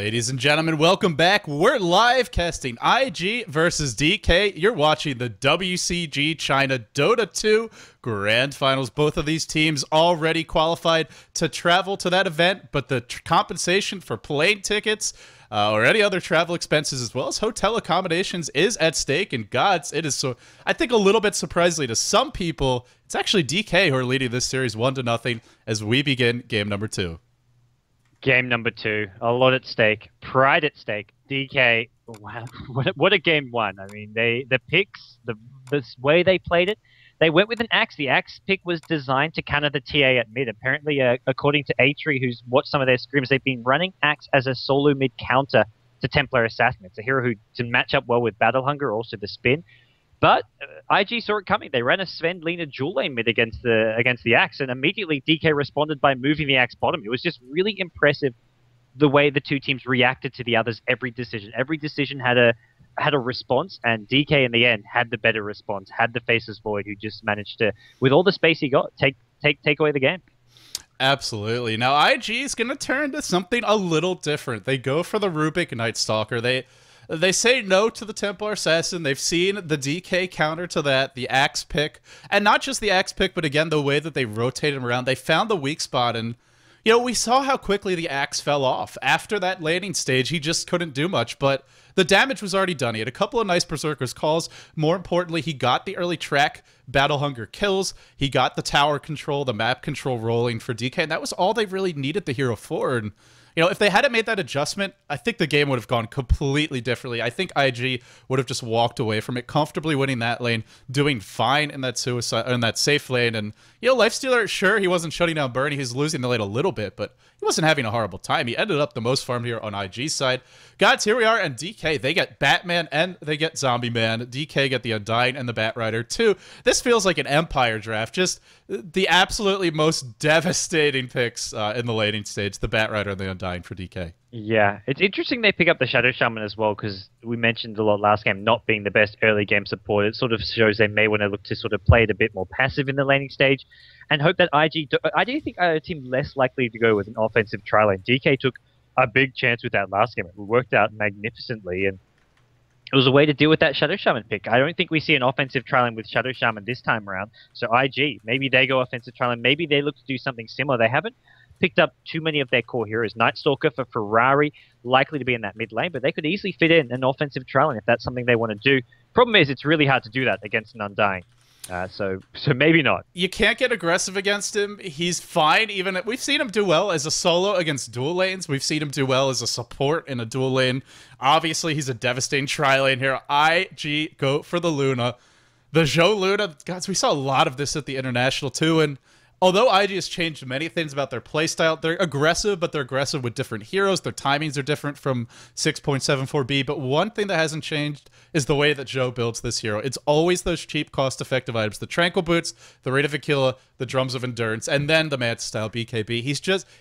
Ladies and gentlemen, welcome back. We're live casting IG versus DK. You're watching the WCG China Dota 2 Grand Finals. Both of these teams already qualified to travel to that event, but the compensation for plane tickets or any other travel expenses as well as hotel accommodations is at stake. And GoDz, it is so, I think a little bit surprisingly to some people, it's actually DK who are leading this series 1-0 as we begin game number 2. Game number 2, a lot at stake, pride at stake. DK, wow, what a game 1. I mean, the picks, the way they played it, they went with an Axe. The Axe pick was designed to counter the TA at mid. Apparently, according to Atri, who's watched some of their scrims, they've been running Axe as a solo mid counter to Templar Assassin. It's a hero who can match up well with Battle Hunger, also the spin. But IG saw it coming. They ran a Sven Lina dual lane mid against the Axe, and immediately DK responded by moving the Axe bottom. It was just really impressive the way the two teams reacted to the others' every decision. Every decision had a response, and DK in the end had the better response, had the Faceless Void, who just managed to, with all the space he got, take away the game. Absolutely. Now IG is going to turn to something a little different. They go for the Rubik Night Stalker. They say no to the Templar Assassin. They've seen the DK counter to that, the Axe pick. And not just the Axe pick, but again, the way that they rotated him around. They found the weak spot, and, you know, we saw how quickly the Axe fell off. After that landing stage, he just couldn't do much, but the damage was already done. He had a couple of nice Berserker's calls. More importantly, he got the early track Battle Hunger kills. He got the tower control, the map control rolling for DK, and that was all they really needed the hero for. And you know, if they hadn't made that adjustment, I think the game would have gone completely differently. I think IG would have just walked away from it, comfortably winning that lane, doing fine in that safe lane. And, you know, Lifestealer, sure, he wasn't shutting down Bernie. He was losing the lane a little bit, but he wasn't having a horrible time. He ended up the most farmed here on IG's side. GoDz, here we are, and DK, they get Batman and they get Zombie Man. DK get the Undying and the Batrider too. This feels like an Empire draft. Just the absolutely most devastating picks in the laning stage, the Batrider and the Undying for DK. Yeah, it's interesting they pick up the Shadow Shaman as well, because we mentioned a lot last game not being the best early game support. It sort of shows they may want to look to sort of play it a bit more passive in the laning stage and hope that I do think a team less likely to go with an offensive tri lane. DK took a big chance with that last game. It worked out magnificently, and it was a way to deal with that Shadow Shaman pick. I don't think we see an offensive tri lane with Shadow Shaman this time around. So IG, maybe they go offensive tri lane. Maybe they look to do something similar. They haven't picked up too many of their core heroes. Night Stalker for Ferrari, likely to be in that mid lane, but they could easily fit in an offensive tri lane if that's something they want to do. Problem is, it's really hard to do that against an Undying. So maybe not. You can't get aggressive against him. He's fine. Even we've seen him do well as a solo against dual lanes. We've seen him do well as a support in a dual lane. Obviously, he's a devastating tri-lane here. IG go for the Luna. The Zhou Luna, guys, we saw a lot of this at the International too, and although IG has changed many things about their playstyle, they're aggressive, but they're aggressive with different heroes. Their timings are different from 6.74B, but one thing that hasn't changed is the way that Zhou builds this hero. It's always those cheap, cost-effective items. The Tranquil Boots, the Rate of Aquila, the Drums of Endurance, and then the Manta-style BKB.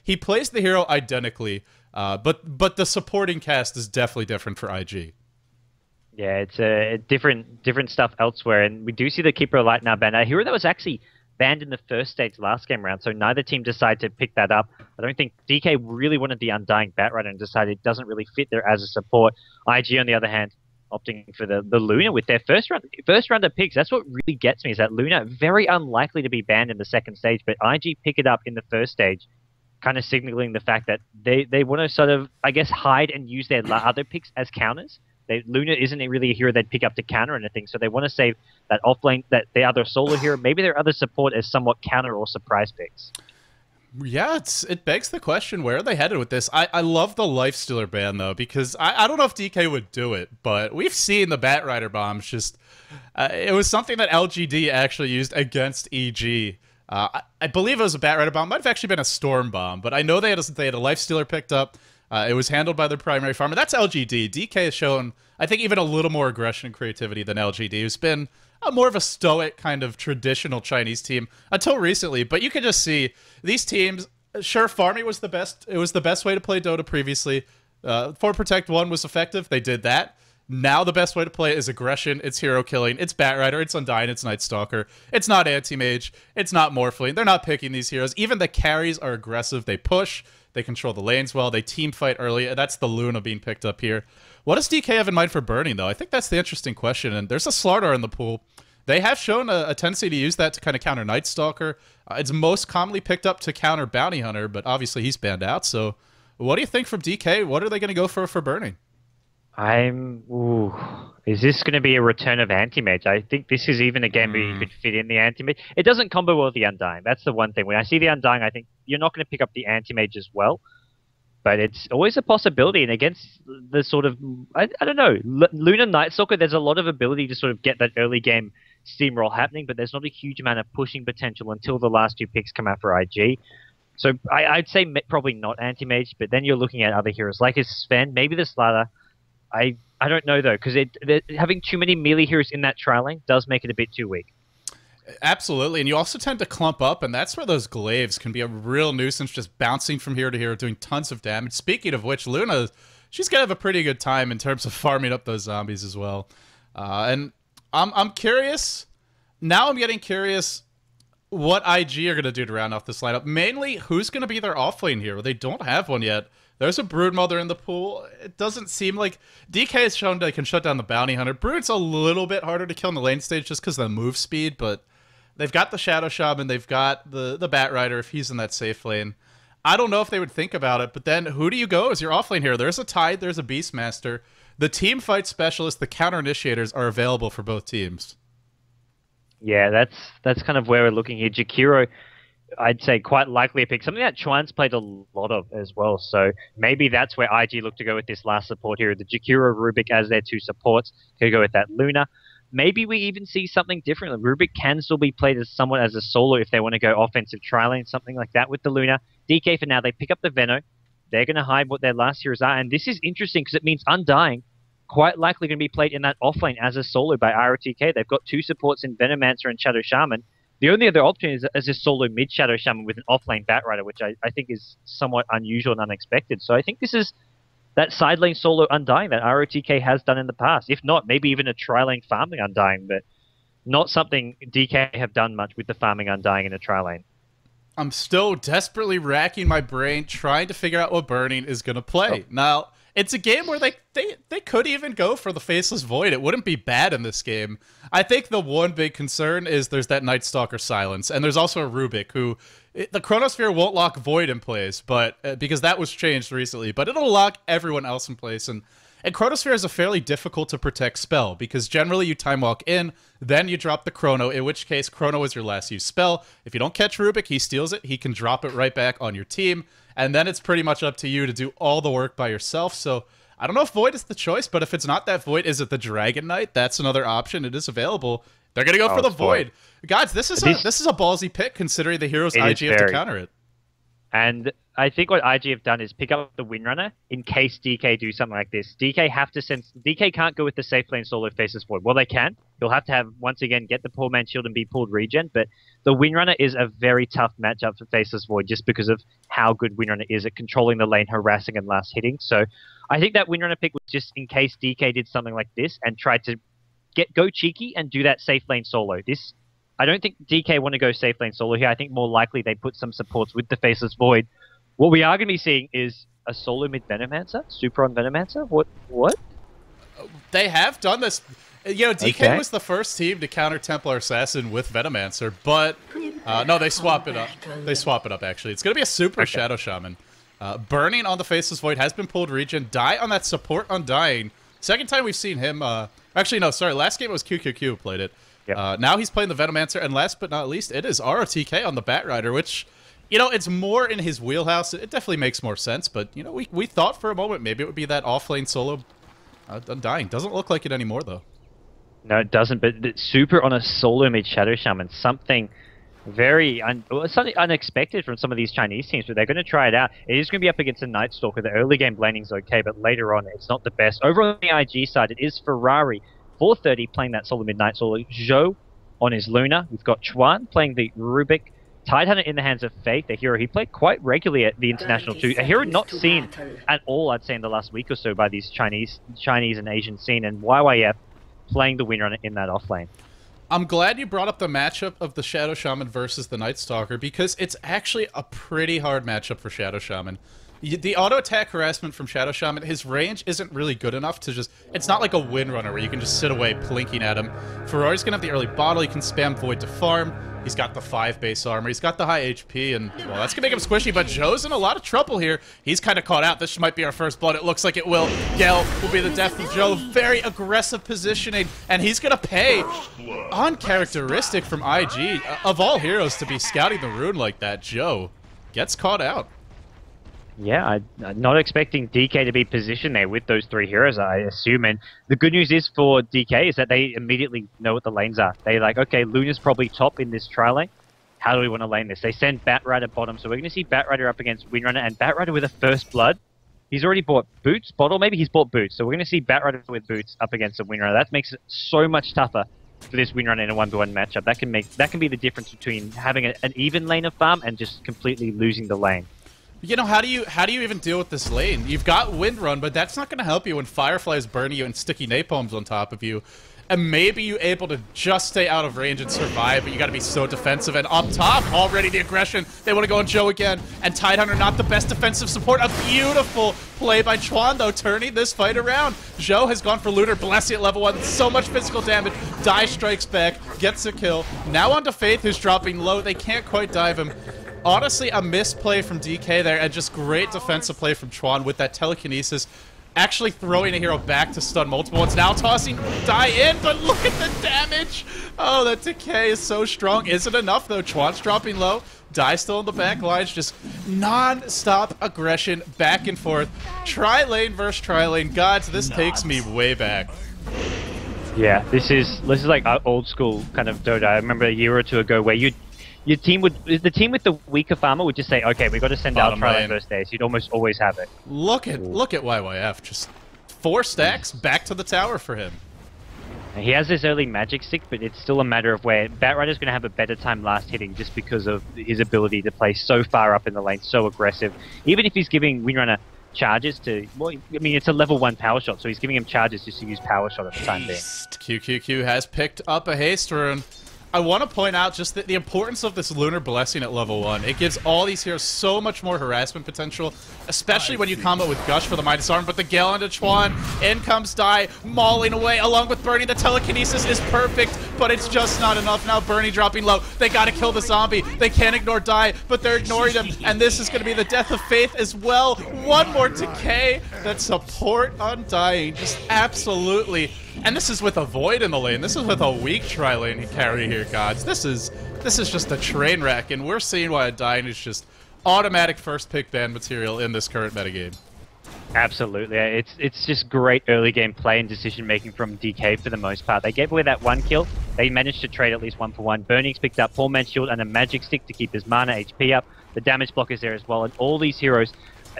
He plays the hero identically, but the supporting cast is definitely different for IG. Yeah, it's a different stuff elsewhere, and we do see the Keeper of Light now banned. A hero that was actually banned in the first stage last game round, so neither team decided to pick that up. I don't think DK really wanted the Undying Batrider and decided it doesn't really fit there as a support. IG, on the other hand, opting for the Luna with their first rounder picks. That's what really gets me, is that Luna, very unlikely to be banned in the second stage, but IG pick it up in the first stage, kind of signaling the fact that they want to sort of, I guess, hide and use their other picks as counters. Luna isn't really a hero they'd pick up to counter anything, so they want to save that offlane, that the other solo hero, maybe their other support as somewhat counter or surprise picks. Yeah, it begs the question, where are they headed with this? I love the Lifestealer ban, though, because I don't know if DK would do it, but we've seen the Batrider bombs just... it was something that LGD actually used against EG. I believe it was a Batrider bomb. It might have actually been a Storm bomb, but I know they had a Lifestealer picked up. It was handled by their primary farmer. That's LGD. DK has shown, I think, even a little more aggression and creativity than LGD, who's been more of a stoic kind of traditional Chinese team until recently. But you can just see these teams, sure, farming was the best. It was the best way to play Dota previously. 4 Protect 1 was effective. They did that. Now the best way to play it is aggression, it's hero killing, it's Batrider, it's Undying, it's Night Stalker. It's not Anti-Mage, it's not Morphling. They're not picking these heroes. Even the carries are aggressive. They push, They control the lanes well. They team fight early. That's the Luna being picked up here. What does DK have in mind for burning, though? I think that's the interesting question. And there's a Slardar in the pool. They have shown a tendency to use that to kind of counter Night Stalker. It's most commonly picked up to counter Bounty Hunter, but obviously he's banned out. So what do you think from DK? What are they going to go for burning? Is this going to be a return of Anti-Mage? I think this is even a game where you could fit in the Anti-Mage. It doesn't combo well with the Undying. That's the one thing. When I see the Undying, I think you're not going to pick up the Anti-Mage as well. But it's always a possibility. And against the sort of, I don't know, Luna Night Stalker, there's a lot of ability to sort of get that early game steamroll happening, but there's not a huge amount of pushing potential until the last 2 picks come out for IG. So I'd say probably not Anti-Mage, but then you're looking at other heroes like his Sven, maybe the Slardar. I don't know, though, because having too many melee heroes in that trial lane does make it a bit too weak. Absolutely, and you also tend to clump up, and that's where those glaives can be a real nuisance, just bouncing from here to here, doing tons of damage. Speaking of which, Luna, she's going to have a pretty good time in terms of farming up those zombies as well. And I'm curious, now I'm getting curious what IG are going to do to round off this lineup. Mainly, who's going to be their offlane hero? They don't have one yet. There's a Broodmother in the pool. It doesn't seem like... DK has shown they can shut down the Bounty Hunter. Brood's a little bit harder to kill in the lane stage just because of the move speed, but they've got the Shadow Shaman, they've got the Bat Rider if he's in that safe lane. I don't know if they would think about it, but then who do you go as your offlane hero? There's a Tide, there's a Beastmaster. The team fight specialists, the counter initiators are available for both teams. Yeah, that's kind of where we're looking here. Jakiro, I'd say quite likely a pick. Something that Chuan's played a lot of as well. So maybe that's where IG look to go with this last support here. The Jakiro, Rubik as their 2 supports. Could go with that Luna. Maybe we even see something different. Rubik can still be played as somewhat as a solo if they want to go offensive trialing, something like that with the Luna. DK for now, they pick up the Veno. They're going to hide what their last heroes are. And this is interesting because it means Undying quite likely going to be played in that offlane as a solo by ROTK. They've got 2 supports in Venomancer and Shadow Shaman. The only other option is a solo mid-Shadow Shaman with an offlane Bat Rider, which I think is somewhat unusual and unexpected. So I think this is that side lane solo Undying that ROTK has done in the past. If not, maybe even a tri-lane farming Undying, but not something DK have done much with the farming Undying in a tri-lane. I'm still desperately racking my brain trying to figure out what Burning is going to play. Now, it's a game where they could even go for the Faceless Void. It wouldn't be bad in this game. I think the one big concern is there's that Night Stalker Silence, and there's also a Rubik who... the Chronosphere won't lock Void in place, but because that was changed recently, but it'll lock everyone else in place. And Chronosphere is a fairly difficult to protect spell, because generally you Time Walk in, then you drop the Chrono, in which case Chrono is your last used spell. If you don't catch Rubik, he steals it, he can drop it right back on your team, and then it's pretty much up to you to do all the work by yourself. So I don't know if Void is the choice, but if it's not that Void, is it the Dragon Knight? That's another option. It is available. They're going to go for the Void. Guys, this is a ballsy pick considering the heroes IG have to counter it. And I think what IG have done is pick up the Windrunner in case DK do something like this. DK can't go with the safe lane solo Faceless Void. Well, they can. He'll have to once again, get the poor man shield and be pulled regen. But the Windrunner is a very tough matchup for Faceless Void just because of how good Windrunner is at controlling the lane, harassing and last hitting. So I think that Windrunner pick was just in case DK did something like this and tried to go cheeky and do that safe lane solo. I don't think DK want to go safe lane solo here. I think more likely they put some supports with the Faceless Void. What we are going to be seeing is a solo mid Venomancer, super on Venomancer. What? They have done this. You know, DK was the first team to counter Templar Assassin with Venomancer, but no, they swap it up. They swap it up, actually. It's going to be a super Shadow Shaman. Burning on the Faceless Void has been pulled regen. Die on that support Undying. Second time we've seen him. Actually, no, sorry. Last game it was QQQ who played it. Yep. Now he's playing the Venomancer, and last but not least, it is ROTK on the Bat Rider, which, you know, it's more in his wheelhouse. It definitely makes more sense, but, you know, we thought for a moment maybe it would be that off-lane solo Undying. Doesn't look like it anymore, though. No, it doesn't, but super on a solo mid Shadow Shaman, something very something unexpected from some of these Chinese teams, but they're going to try it out. It is going to be up against a Night Stalker. The early game laning's okay, but later on, it's not the best. Over on the IG side, it is Ferrari. 430 playing that solo midnight solo. Zhou on his Luna. We've got Chuan playing the Rubik. Tidehunter in the hands of Faith, a hero he played quite regularly at the International too. A hero not seen at all, I'd say, in the last week or so by these Chinese and Asian scene. And YYF playing the Windrunner in that offlane. I'm glad you brought up the matchup of the Shadow Shaman versus the Night Stalker, because it's actually a pretty hard matchup for Shadow Shaman. The auto-attack harassment from Shadow Shaman, his range isn't really good enough to just... It's not like a Windrunner where you can just sit away plinking at him. Ferrari's gonna have the early bottle, he can spam Void to farm, he's got the 5 base armor, he's got the high HP, and, well, that's gonna make him squishy, but Joe's in a lot of trouble here. He's kind of caught out. This might be our first blood. It looks like it will. Gel will be the death of Joe. Very aggressive positioning, and he's gonna pay uncharacteristic from IG. Of all heroes to be scouting the rune like that, Joe gets caught out. Yeah, I'm not expecting DK to be positioned there with those 3 heroes, I assume. And the good news is for DK is that they immediately know what the lanes are. They're like, okay, Luna's probably top in this tri lane. How do we want to lane this? They send Batrider bottom, so we're going to see Batrider up against Windrunner, and Batrider with a first blood. He's already bought boots, bottle maybe? He's bought boots. So we're going to see Batrider with boots up against a Windrunner. That makes it so much tougher for this Windrunner in a 1v1 matchup. That can be the difference between having an even lane of farm and just completely losing the lane. You know, how do you even deal with this lane? You've got Windrun, but that's not going to help you when Fireflies burn you and sticky napalms on top of you. And maybe you're able to just stay out of range and survive, but you got to be so defensive. And up top, already the aggression. They want to go on Joe again. And Tidehunter, not the best defensive support. A beautiful play by Chuan, though, turning this fight around. Joe has gone for Looter, Blessy at level 1. So much physical damage. Die strikes back, gets a kill. Now onto Faith, who's dropping low. They can't quite dive him. Honestly, a misplay from DK there, and just great defensive play from Chuan with that telekinesis. Actually throwing a hero back to stun multiple ones. Now tossing Die in, but look at the damage! Oh, that decay is so strong. Isn't enough, though. Chuan's dropping low. Die still in the back lines. Just non-stop aggression back and forth. Tri-lane versus tri-lane. GoDz, this takes me way back. Yeah, this is like old school kind of Dota. I remember a year or two ago where the team with the weaker farmer would just say, okay, we got to send out tri-lane first day, so you'd almost always have it. Look at YYF, just 4 stacks back to the tower for him. He has this early magic stick, but it's still a matter of where Batrider's going to have a better time last hitting just because of his ability to play so far up in the lane, so aggressive. Even if he's giving Windrunner charges to, well, I mean, it's a level 1 power shot, so he's giving him charges just to use power shot at the time being. QQQ has picked up a haste rune. I want to point out just the importance of this Lunar Blessing at level 1. It gives all these heroes so much more harassment potential, especially when you combo with Gush for the Midas Arm. But the Gale onto Chuan, in comes Die, mauling away, along with Bernie. The telekinesis is perfect, but it's just not enough. Now Bernie dropping low. They got to kill the zombie. They can't ignore Die, but they're ignoring him. And this is going to be the death of Faith as well. One more decay. That support undying. Just absolutely. And this is with a Void in the lane. This is with a weak tri-lane carry here, GoDz. This is just a train wreck, and we're seeing why Undying is just automatic first pick ban material in this current metagame. Absolutely. It's just great early game play and decision making from DK for the most part. They gave away that 1 kill. They managed to trade at least 1 for 1. Burning's picked up Poor Man's Shield and a magic stick to keep his mana HP up. The damage block is there as well, and all these heroes,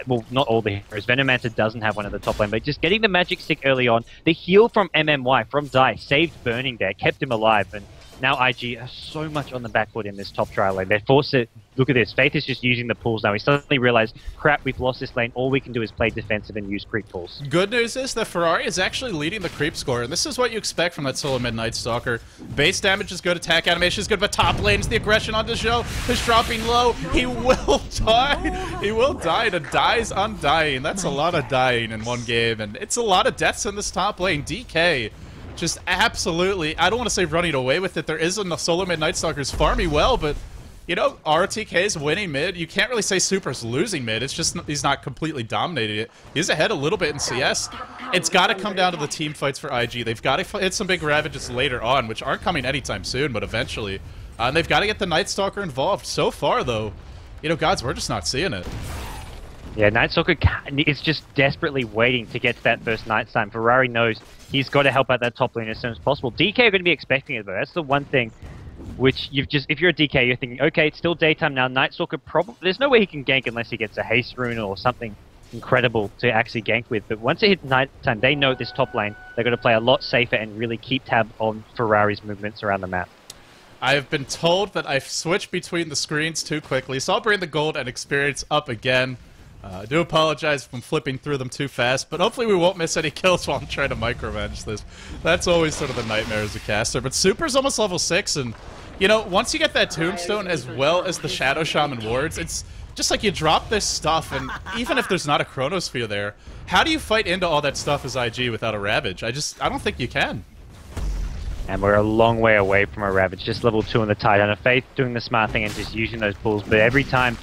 well, not all the heroes. Venomancer doesn't have one at the top lane, but just getting the magic stick early on. The heal from MMY, from Die, saved Burning there, kept him alive, and now IG are so much on the back foot in this top trial lane. They're forced to, look at this, Faith is just using the pools now. He suddenly realized, crap, we've lost this lane. All we can do is play defensive and use creep pools. Good news is that Ferrari is actually leading the creep score, and this is what you expect from that solo Midnight Stalker. Base damage is good, attack animation is good, but top lane is the aggression onto Joe, who's dropping low. He will die. He will die to Die's Undying. That's a lot of dying in one game, and it's a lot of deaths in this top lane. DK just absolutely, I don't want to say running away with it. There isn't a solo Midnight Stalker's farming well, but you know, RTK's winning mid. You can't really say Super's losing mid. It's just he's not completely dominating it. He's ahead a little bit in CS. It's got to come down to the team fights for IG. They've got to hit some big ravages later on, which aren't coming anytime soon, but eventually. And they've got to get the Night Stalker involved. So far, though, you know, GoDz, we're just not seeing it. Yeah, Night Stalker is just desperately waiting to get to that first night time. Ferrari knows he's got to help out that top lane as soon as possible. DK are going to be expecting it, though. That's the one thing which you've just, if you're a DK, you're thinking, okay, it's still daytime now. Night Stalker probably, there's no way he can gank unless he gets a haste rune or something incredible to actually gank with. But once it hits nighttime, they know this top lane. They're going to play a lot safer and really keep tab on Ferrari's movements around the map. I have been told that I've switched between the screens too quickly, so I'll bring the gold and experience up again. I do apologize if I'm flipping through them too fast, but hopefully we won't miss any kills while I'm trying to micromanage this. That's always sort of the nightmare as a caster. But Super's almost level 6, and, you know, once you get that Tombstone as well as the Shadow Shaman wards, it's just like you drop this stuff, and even if there's not a Chronosphere there, how do you fight into all that stuff as IG without a Ravage? I don't think you can. And we're a long way away from a Ravage, just level 2 on the Tidehunter. Faith doing the smart thing and just using those pulls, but every time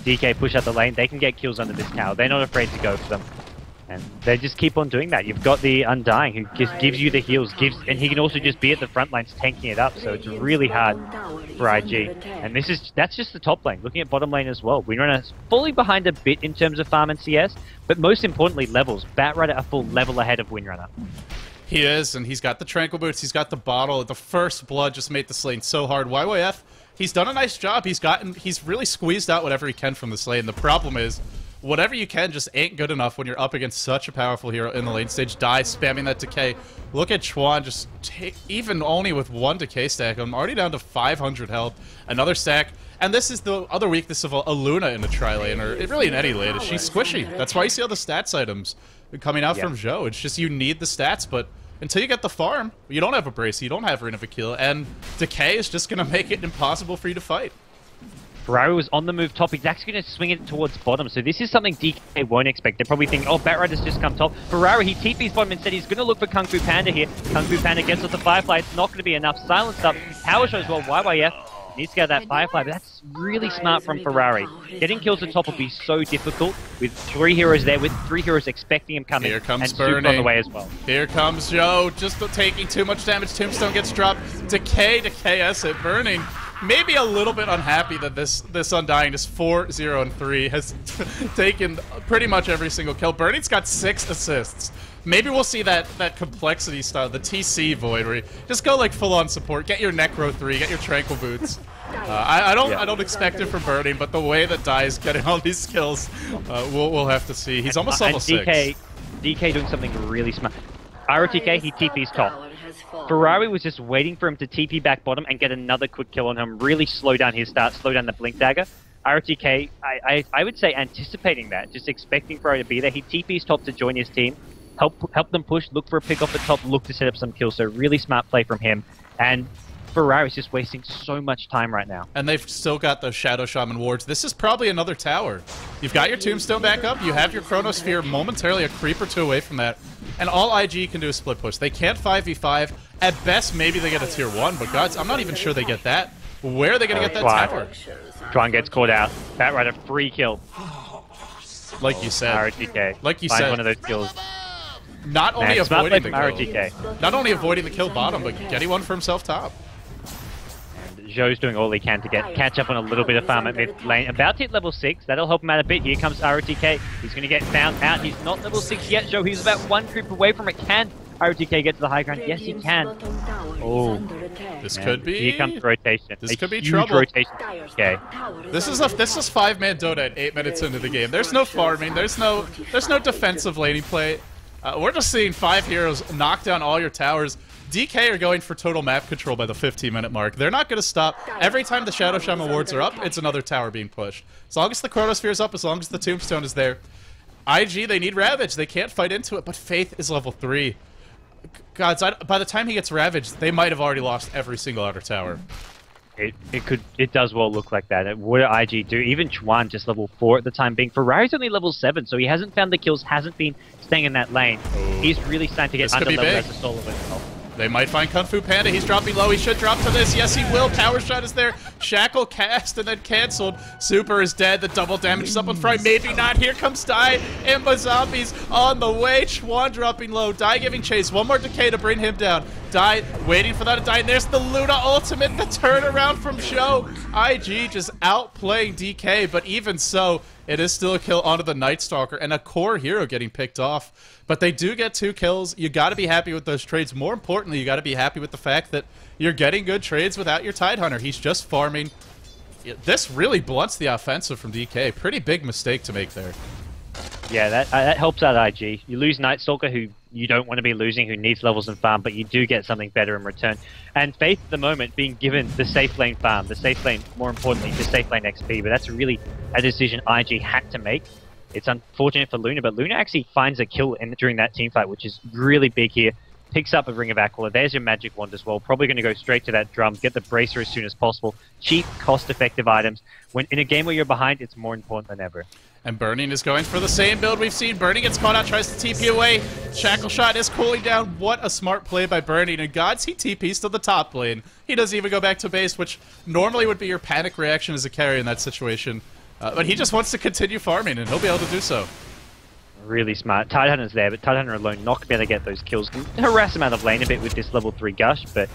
DK push out the lane, they can get kills under this tower. They're not afraid to go for them. And they just keep on doing that. You've got the Undying who just gives you the heals, and he can also just be at the front lines tanking it up, so it's really hard for IG. And that's just the top lane. Looking at bottom lane as well, Windrunner fully behind a bit in terms of farm and CS, but most importantly levels. Batrider a full level ahead of Windrunner. He is, and he's got the Tranquil Boots, he's got the bottle. The first blood just made this lane so hard. YYF, he's done a nice job. He's really squeezed out whatever he can from this lane. The problem is, whatever you can just ain't good enough when you're up against such a powerful hero in the lane stage. Die, spamming that decay. Look at Chuan just even only with 1 decay stack. I'm already down to 500 health. Another stack. And this is the other weakness of a Luna in a tri-lane, or really in any lane, is she's squishy. That's why you see all the stats items coming out from Zhou. It's just you need the stats, but until you get the farm, you don't have a brace, you don't have Ring of a Kill, and decay is just going to make it impossible for you to fight. Ferrari was on the move top. He's actually going to swing it towards bottom. So this is something DK won't expect. They're probably thinking, oh, Batrider's just come top. Ferrari, he TP's bottom and said he's going to look for Kung Fu Panda here. Kung Fu Panda gets off the Firefly. It's not going to be enough. Silence up. Power shows well. YYF needs to get that Firefly, but that's really smart from Ferrari. Getting kills at top will be so difficult with 3 heroes there, with 3 heroes expecting him coming. Here comes and Burning. Super on the way as well. Here comes Zhou, just taking too much damage. Tombstone gets dropped. Decay to KS it. Burning. Maybe a little bit unhappy that this Undying, just 4, 0, and 3, has taken pretty much every single kill. Burning's got 6 assists. Maybe we'll see that complexity style, the TC Void, where you just go like full-on support, get your Necro 3, get your Tranquil Boots. I don't expect it from Burning, but the way that Die is getting all these kills, we'll have to see. He's almost level 6. DK doing something really smart. ROTK, he TP's top. Ferrari was just waiting for him to TP back bottom and get another quick kill on him, really slow down his start, slow down the Blink Dagger. ROTK, I would say anticipating that, just expecting Ferrari to be there. He TP's top to join his team, help them push, look for a pick off the top, look to set up some kills. So really smart play from him. And Ferrari's just wasting so much time right now. And they've still got those Shadow Shaman wards. This is probably another tower. You've got your Tombstone back up, you have your Chronosphere momentarily a creep or 2 away from that, and all IG can do is split push. They can't 5v5. At best, maybe they get a tier 1, but gods, I'm not even sure they get that. Where are they going to get that tower? Chuan gets caught out. Batrider free kill. Like you said. ROTK. Like you Find said. one of those kills. Not only avoiding the kill. ROTK. Not only avoiding the kill bottom, but getting one for himself top. Zhou's doing all he can to catch up on a little bit of farm at mid lane. About to hit level 6. That'll help him out a bit. Here comes ROTK. He's going to get found out. He's not level 6 yet, Zhou. He's about 1 creep away from it. Can ROTK get to the high ground? Yes, he can. Oh. This could be... Here comes rotation. This could be huge trouble. Rotation. Okay. This is 5-man Dota at 8 minutes into the game. There's no farming. There's no defensive laning play. We're just seeing 5 heroes knock down all your towers. DK are going for total map control by the 15-minute mark. They're not going to stop. Every time the Shadow Shaman wards are up, it's another tower being pushed. As long as the Chronosphere is up, as long as the Tombstone is there. IG, they need Ravage. They can't fight into it, but Faith is level 3. Gods, by the time he gets Ravaged, they might have already lost every single outer tower. It does well look like that. What did IG do? Even Chuan just level 4 at the time being. Ferrari's only level 7, so he hasn't found the kills, hasn't been staying in that lane. He's really starting to get under level as a solo as well. They might find Kung Fu Panda. He's dropping low. He should drop to this. Yes, he will. Power Shot is there. Shackle cast and then canceled. Super is dead. The double damage is up on Fry. Maybe not. Here comes Die. Imba Zombies on the way. Chuan dropping low. Die giving chase. One more decay to bring him down. Die waiting for that to die. And there's the Luna ultimate. The turnaround from Zhou. IG just outplaying DK. But even so, it is still a kill onto the Night Stalker and a core hero getting picked off. But they do get 2 kills. You got to be happy with those trades. More importantly, you got to be happy with the fact that you're getting good trades without your Tidehunter. He's just farming. This really blunts the offensive from DK. Pretty big mistake to make there. Yeah, that helps out IG. You lose Night Stalker, who you don't want to be losing, who needs levels and farm, but you do get something better in return. And Faith at the moment being given the safe lane farm, the safe lane, more importantly, the safe lane XP, but that's really a decision IG had to make. It's unfortunate for Luna, but Luna actually finds a kill during that team fight, which is really big here. Picks up a Ring of Aquila. There's your magic wand as well. Probably going to go straight to that drum, get the bracer as soon as possible. Cheap, cost-effective items. When in a game where you're behind, it's more important than ever. And Burning is going for the same build we've seen. Burning gets caught out, tries to TP away. Shackle Shot is cooling down. What a smart play by Burning. And GoDz, he TPs to the top lane. He doesn't even go back to base, which normally would be your panic reaction as a carry in that situation. But he just wants to continue farming, and he'll be able to do so. Really smart. Tidehunter's there, but Tidehunter alone not going to be able to get those kills. Can harass him out of lane a bit with this level 3 Gush, but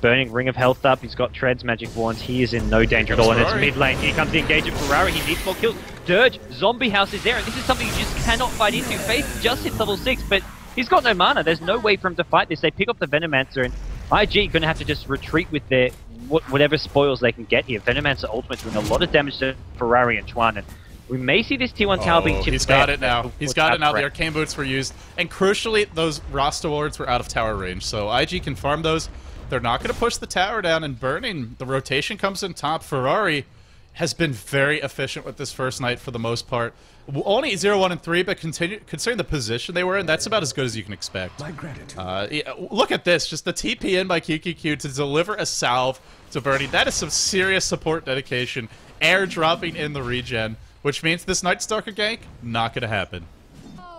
Burning, Ring of Health up. He's got Treads, Magic Wands. He is in no danger at all, and it's mid lane. Here comes the engage of Ferrari. He needs more kills. Dirge, Zombie House is there, and this is something you just cannot fight into. Faith just hits level 6, but he's got no mana. There's no way for him to fight this. They pick up the Venomancer, and IG going to have to just retreat with their whatever spoils they can get here. Venomancer ultimate doing a lot of damage to Ferrari and Chuan, and we may see this T1 tower being chipped. He's got it now. He's got it now. The Arcane Boots were used. And crucially, those Rasta wards were out of tower range. So IG can farm those. They're not going to push the tower down. And Burning, the rotation comes in top. Ferrari has been very efficient with this first night for the most part. Only 0, 1, and 3, but considering the position they were in, that's about as good as you can expect. My gratitude. Yeah, look at this. Just the TP in by QQQ to deliver a salve to Burning. That is some serious support dedication. Air dropping in the regen. Which means this Night Stalker gank, not going to happen.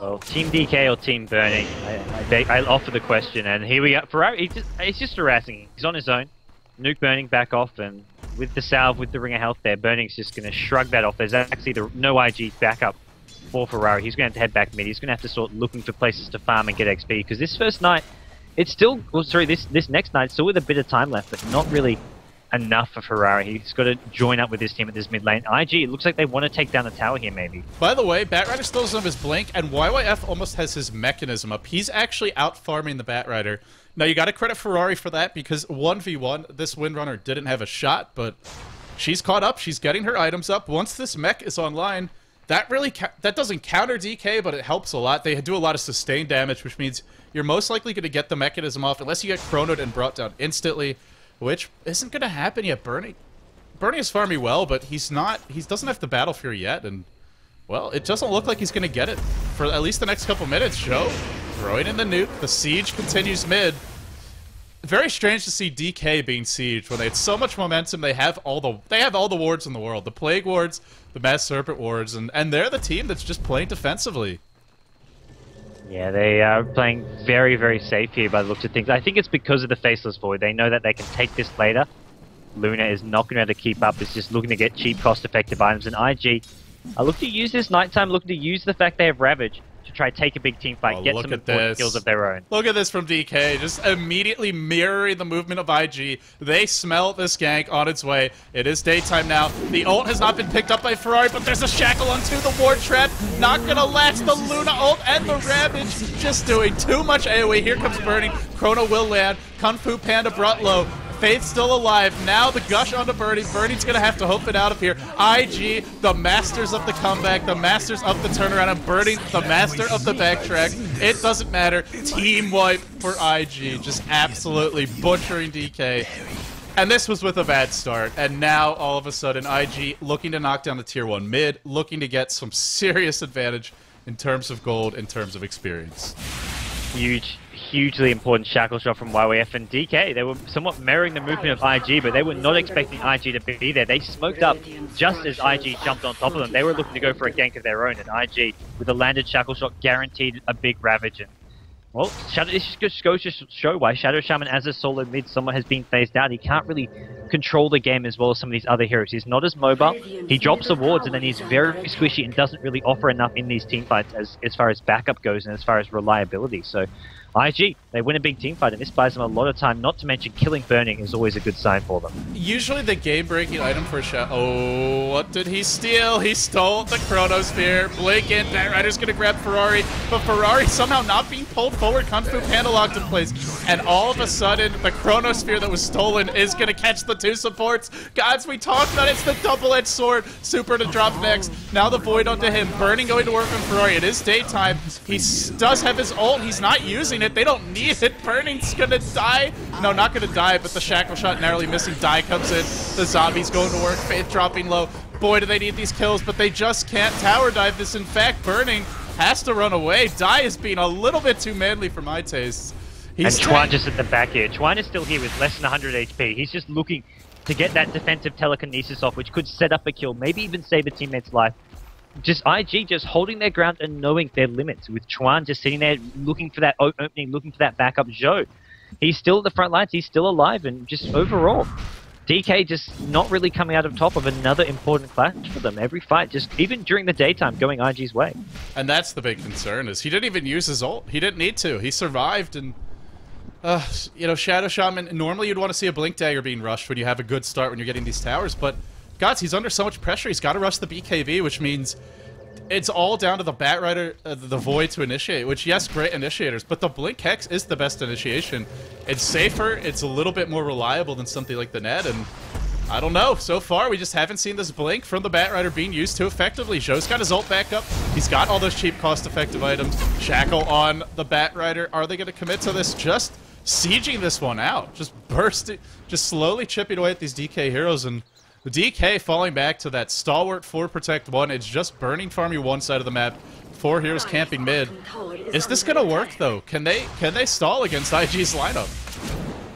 Well, Team DK or Team Burning? I offer the question, and here we go. Ferrari, he's just harassing. He's on his own. Nuke Burning back off, and with the salve, with the Ring of Health there, Burning's just going to shrug that off. There's actually no IG backup for Ferrari. He's going to have to head back mid. He's going to have to start looking for places to farm and get XP, because this first night, it's still, well, sorry, this next night, still with a bit of time left, but not really enough for Ferrari. He's got to join up with his team at this mid lane. IG, it looks like they want to take down the tower here, maybe. By the way, Batrider still doesn't have his blink, and YYF almost has his mechanism up. He's actually out farming the Batrider. Now, you got to credit Ferrari for that, because 1v1, this Windrunner didn't have a shot, but she's caught up. She's getting her items up. Once this mech is online, that doesn't counter DK, but it helps a lot. They do a lot of sustained damage, which means you're most likely going to get the mechanism off, unless you get chronoed and brought down instantly. Which isn't going to happen yet. Burning is farming well, but he doesn't have the Battle Fury yet, and, well, it doesn't look like he's going to get it for at least the next couple minutes. Show, throwing in the nuke. The siege continues mid. Very strange to see DK being sieged when they had so much momentum. They have all the wards in the world. The Plague wards, the Mass Serpent wards, and they're the team that's just playing defensively. Yeah, they are playing very, very safe here by the looks of things. I think it's because of the Faceless Void. They know that they can take this later. Luna is not going to be able to keep up. It's just looking to get cheap, cost-effective items. And IG are looking to use this nighttime, looking to use the fact they have Ravage to try to take a big team fight, get some important kills of their own. Look at this from DK, just immediately mirroring the movement of IG. They smell this gank on its way. It is daytime now. The ult has not been picked up by Ferrari, but there's a shackle onto the ward trap. Not gonna last. The Luna ult and the Ravage just doing too much AoE. Here comes Burning. Chrono will land. Kung Fu Panda brought low. Faith's still alive. Now the Gush onto Burning. Burning's going to have to hope it out of here. IG, the masters of the comeback, the masters of the turnaround, and Burning, the master of the backtrack. It doesn't matter. Team wipe for IG. Just absolutely butchering DK. And this was with a bad start. And now, all of a sudden, IG looking to knock down the tier 1 mid, looking to get some serious advantage in terms of gold, in terms of experience. Hugely important shackle shot from YYF and DK. They were somewhat mirroring the movement of IG, but they were not expecting IG to be there. They smoked up just as IG jumped on top of them. They were looking to go for a gank of their own, and IG, with a landed shackle shot, guaranteed a big ravage. And, well, this just goes to show why Shadow Shaman, as a solo mid, somewhat has been phased out. He can't really control the game as well as some of these other heroes. He's not as mobile. He drops the wards, and then he's very squishy and doesn't really offer enough in these teamfights as far as backup goes and as far as reliability. So IG, they win a big team fight, and this buys them a lot of time, not to mention killing Burning is always a good sign for them. Usually the game-breaking item for Oh, what did he steal? He stole the Chronosphere. Blink in, Batrider's gonna grab Ferrari, but Ferrari somehow not being pulled forward. Kung Fu Panda locked in place, and all of a sudden, the Chronosphere that was stolen is gonna catch the two supports. GoDz, we talked about it, it's the double-edged sword. Super to drop next. Now the Void onto him. Burning going to work on Ferrari. It is daytime. He does have his ult. He's not using it. They don't need it. Burning's gonna die. No, not gonna die, but the shackle shot narrowly missing. Die comes in. The zombie's going to work. Faith dropping low. boy, do they need these kills, but they just can't tower dive this. In fact, Burning has to run away. Die is being a little bit too manly for my tastes. And Chuan just at the back here. Chuan is still here with less than 100 HP. He's just looking to get that defensive telekinesis off, which could set up a kill, maybe even save a teammate's life. Just IG just holding their ground and knowing their limits, with Chuan just sitting there looking for that opening, looking for that backup. Zhou, he's still at the front lines, he's still alive, and just overall, DK just not really coming out of top of another important clash for them. Every fight, just even during the daytime, going IG's way. And that's the big concern, is he didn't even use his ult. He didn't need to. He survived, and you know, Shadow Shaman, normally you'd want to see a Blink Dagger being rushed when you have a good start when you're getting these towers, but GoDz, he's under so much pressure, he's got to rush the BKB, which means it's all down to the Batrider, the Void to initiate, which, yes, great initiators, but the Blink Hex is the best initiation. It's safer, it's a little bit more reliable than something like the Ned, and I don't know. So far, we just haven't seen this Blink from the Batrider being used too effectively. Zhou's got his ult back up. He's got all those cheap, cost-effective items. Shackle on the Batrider. Are they going to commit to this? Just sieging this one out. Just bursting, just slowly chipping away at these DK heroes, and the DK falling back to that stalwart 4 protect 1. It's just Burning farming one side of the map. 4 heroes camping mid. Is this gonna work though? Can they stall against IG's lineup?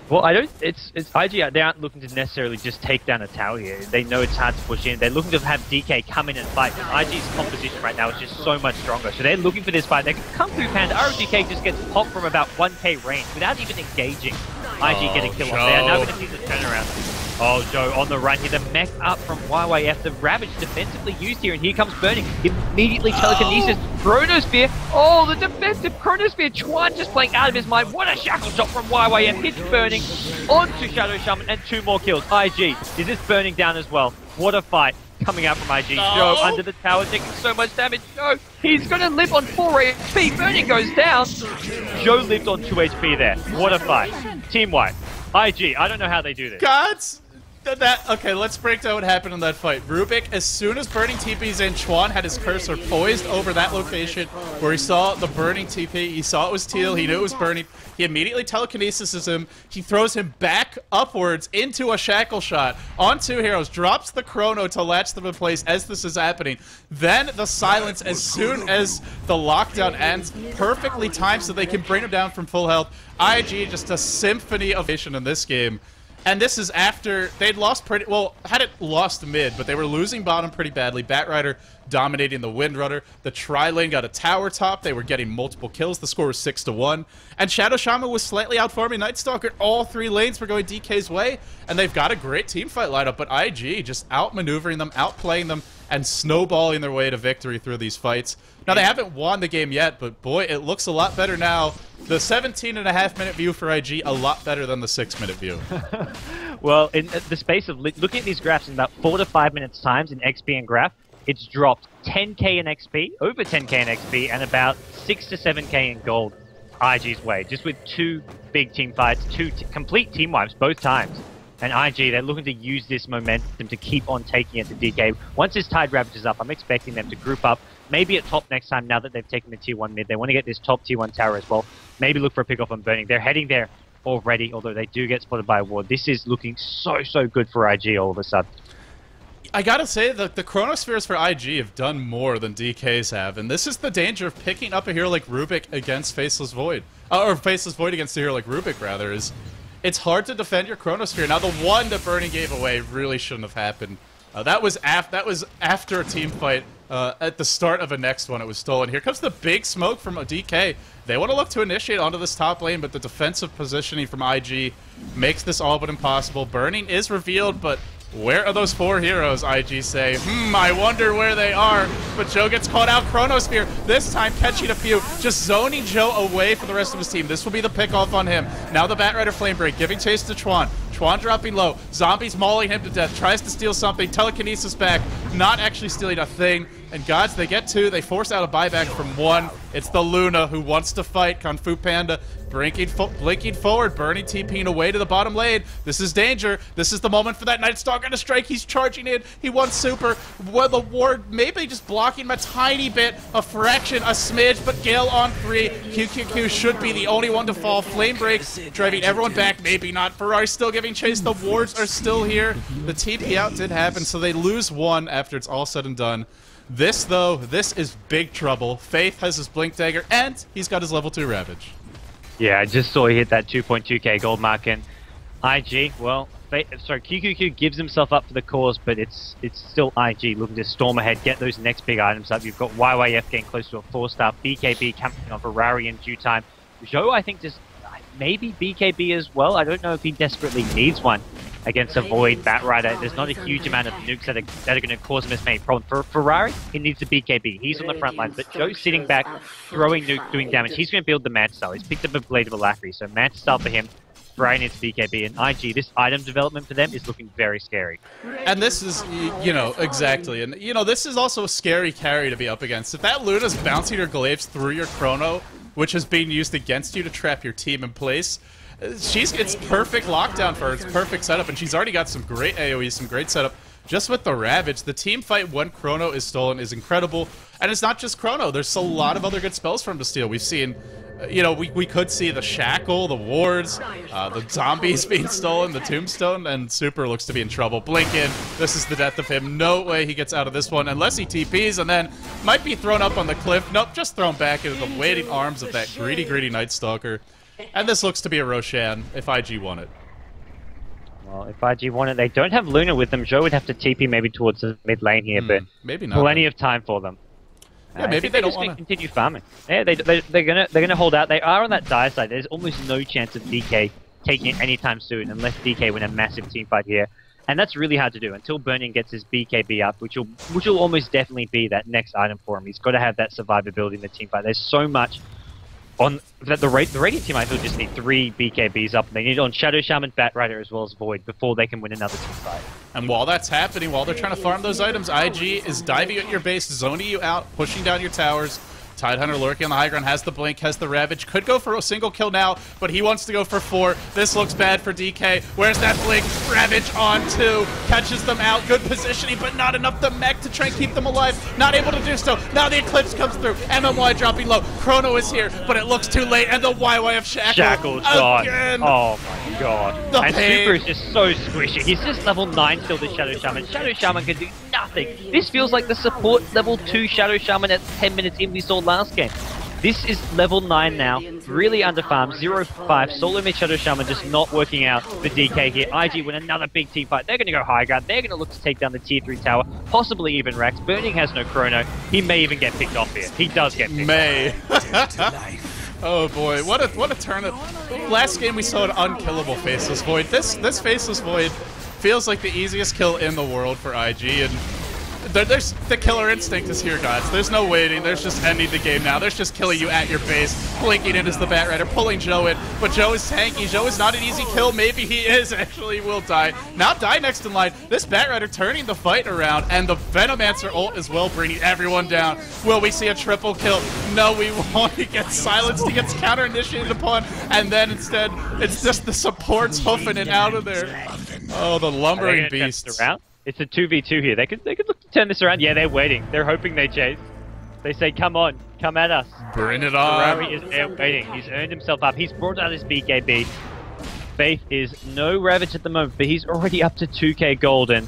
Well, I don't. It's IG. They aren't looking to necessarily just take down a tower here. They know it's hard to push in. They're looking to have DK come in and fight. IG's composition right now is just so much stronger. So they're looking for this fight. They can come through Panda. ROGK just gets popped from about 1k range without even engaging. IG get a kill off there. Now we're gonna see the turnaround. Oh, Zhou on the run here. The mech up from YYF. The Ravage defensively used here, and here comes Burning. Immediately telekinesis. Chronosphere. Oh, the defensive Chronosphere. Chuan just playing out of his mind. What a shackle shot from YYF. Hits Burning onto Shadow Shaman, and 2 more kills. IG, is this Burning down as well? What a fight coming out from IG. Zhou under the tower taking so much damage. Zhou, he's going to live on 4 HP. Burning goes down. Zhou lived on 2 HP there. What a fight. Team-wide. IG, I don't know how they do this. GoDz! Okay, let's break down what happened in that fight. Rubik, as soon as Burning TP's in, Chuan had his cursor poised over that location where he saw the Burning TP. He saw it was Teal. He knew it was Burning. He immediately telekinesis him. He throws him back upwards into a shackle shot on 2 heroes, drops the chrono to latch them in place as this is happening. Then the silence as soon as the lockdown ends, perfectly timed so they can bring him down from full health. IG, just a symphony of vision in this game. And this is after they'd lost pretty well, hadn't lost mid, but they were losing bottom pretty badly. Batrider dominating the Windrunner. The tri-lane got a tower top. They were getting multiple kills. The score was 6-1. And Shadow Shaman was slightly outfarming Night Stalker. All 3 lanes were going DK's way. And they've got a great teamfight lineup, but IG just outmaneuvering them, outplaying them, and snowballing their way to victory through these fights. Now, they haven't won the game yet, but boy, it looks a lot better now. The 17.5-minute view for IG, a lot better than the 6-minute view. Well, in the space of looking at these graphs in about 4 to 5 minutes times in XP and graph, it's dropped 10k in XP, over 10k in XP, and about 6 to 7k in gold IG's way, just with 2 big team fights, 2 complete team wipes both times. And IG, they're looking to use this momentum to keep on taking it to DK. Once this tide ravages up, I'm expecting them to group up, maybe at top next time now that they've taken the tier 1 mid. They want to get this top tier 1 tower as well. Maybe look for a pick off on Burning. They're heading there already, although they do get spotted by a ward. This is looking so good for IG all of a sudden. I gotta say that the Chronospheres for IG have done more than DK's have, and this is the danger of picking up a hero like Rubik against Faceless Void. Or Faceless Void against a hero like Rubik, rather, is it's hard to defend your Chronosphere. Now, the one that Burning gave away really shouldn't have happened. That was after a team fight. At the start of a next one, it was stolen. Here comes the big smoke from a DK. They want to look to initiate onto this top lane, but the defensive positioning from IG makes this all but impossible. Burning is revealed, but where are those 4 heroes, IG say? I wonder where they are. But Zhou gets caught out. Chronosphere, this time catching a few. Just zoning Zhou away from the rest of his team. This will be the pick-off on him. Now the Batrider Flame Break, giving chase to Chuan. Chuan dropping low. Zombies mauling him to death. Tries to steal something. Telekinesis back. Not actually stealing a thing. And GoDz, they get 2. They force out a buyback from 1. It's the Luna who wants to fight. Kung Fu Panda blinking forward. Burning TPing away to the bottom lane. This is danger. This is the moment for that Night Stalker to strike. He's charging in. He wants super. Well, the ward maybe just blocking him a tiny bit. A fraction. A smidge. But Gale on 3. QQQ should be the only one to fall. Flame Break driving everyone back. Maybe not. Ferrari still giving giving chase. The wards are still here. The TP out did happen, so they lose one after it's all said and done. This, though, this is big trouble. Faith has his Blink Dagger, and he's got his level 2 Ravage. Yeah, I just saw he hit that 2.2k gold mark, and IG, well, QQQ gives himself up for the cause, but it's still IG looking to storm ahead, get those next big items up. You've got YYF getting close to a 4-star, BKB coming on Ferrari in due time. Zhou, I think, just maybe BKB as well. I don't know if he desperately needs one against a Void Batrider. There's not a huge amount of nukes that are going to cause him as many problems. For Ferrari, he needs a BKB. He's on the front lines, but Zhou's sitting back, throwing nukes, doing damage. He's going to build the Mantis style. He's picked up a Blade of Alacrity, so Mantis style for him. Ferrari needs BKB, and IG, this item development for them is looking very scary. And this is, you know, exactly. And, you know, this is also a scary carry to be up against. If that Luna's bouncing your glaives through your Chrono, which is being used against you to trap your team in place, it's perfect lockdown for her. It's perfect setup, and she's already got some great AoE, some great setup. Just with the Ravage, the team fight when Chrono is stolen is incredible. And it's not just Chrono. There's a lot of other good spells for him to steal. We've seen, you know, we could see the Shackle, the Wards, the Zombies being stolen, the Tombstone, and Super looks to be in trouble. Blink in. This is the death of him. No way he gets out of this one unless he TPs, and then might be thrown up on the cliff. Nope, just thrown back into the waiting arms of that greedy Night Stalker. And this looks to be a Roshan if IG won it. Well, if IG won it, they don't have Luna with them. Zhou would have to TP maybe towards the mid lane here, but maybe not. Plenty of time for them. Yeah, maybe they don't want to continue farming. Yeah, they're gonna hold out. They are on that dire side. There's almost no chance of DK taking it anytime soon, unless DK win a massive team fight here. And that's really hard to do until Burning gets his BKB up, which will almost definitely be that next item for him. He's got to have that survivability in the team fight. There's so much on that the Radiant team. I feel just need 3 BKBs up. They need it on Shadow Shaman, Batrider, as well as Void before they can win another team fight. And while that's happening, while they're trying to farm those items, IG is diving at your base, zoning you out, pushing down your towers. Tidehunter lurking on the high ground, has the Blink, has the Ravage, could go for a single kill now, but he wants to go for 4. This looks bad for DK. Where's that Blink? Ravage on 2, catches them out, good positioning, but not enough the mech to try and keep them alive. Not able to do so. Now the Eclipse comes through, MMY dropping low, Chrono is here, but it looks too late, and the YYF Shackle again. Oh my god. The and pain. Super is just so squishy. He's just level 9 still, the Shadow Shaman. Shadow Shaman can do nothing. This feels like the support level 2 Shadow Shaman at 10 minutes in we saw last game. This is level 9 now, really underfarmed, 0-5, solo mid Shadow Shaman just not working out for DK here. IG win another big team fight. They're going to go high ground. They're going to look to take down the tier 3 tower, possibly even Rax. Burning has no Chrono. He may even get picked off here. He does get picked off. Oh boy, what a turn. Last game we saw an unkillable Faceless Void. This Faceless Void feels like the easiest kill in the world for IG, and there's the killer instinct is here, guys. There's no waiting. There's just ending the game now. There's just killing you at your base. Blinking in as the Batrider, pulling Zhou in. But Zhou is tanky. Zhou is not an easy kill. Maybe he is. Actually, he will die. Now die next in line. This Batrider turning the fight around. And the Venomancer ult as well, bringing everyone down. Will we see a triple kill? No, we won't. He gets silenced. He gets counter-initiated upon. And then instead, it's just the supports hoofing it out of there. Oh, the lumbering beasts. It's a 2v2 here. They could look to turn this around. Yeah, they're waiting. They're hoping they chase. They say, come on, come at us. Bring it on. Ferrari is there waiting. He's earned himself up. He's brought out his BKB. Faith is no Ravage at the moment, but he's already up to 2k gold. And,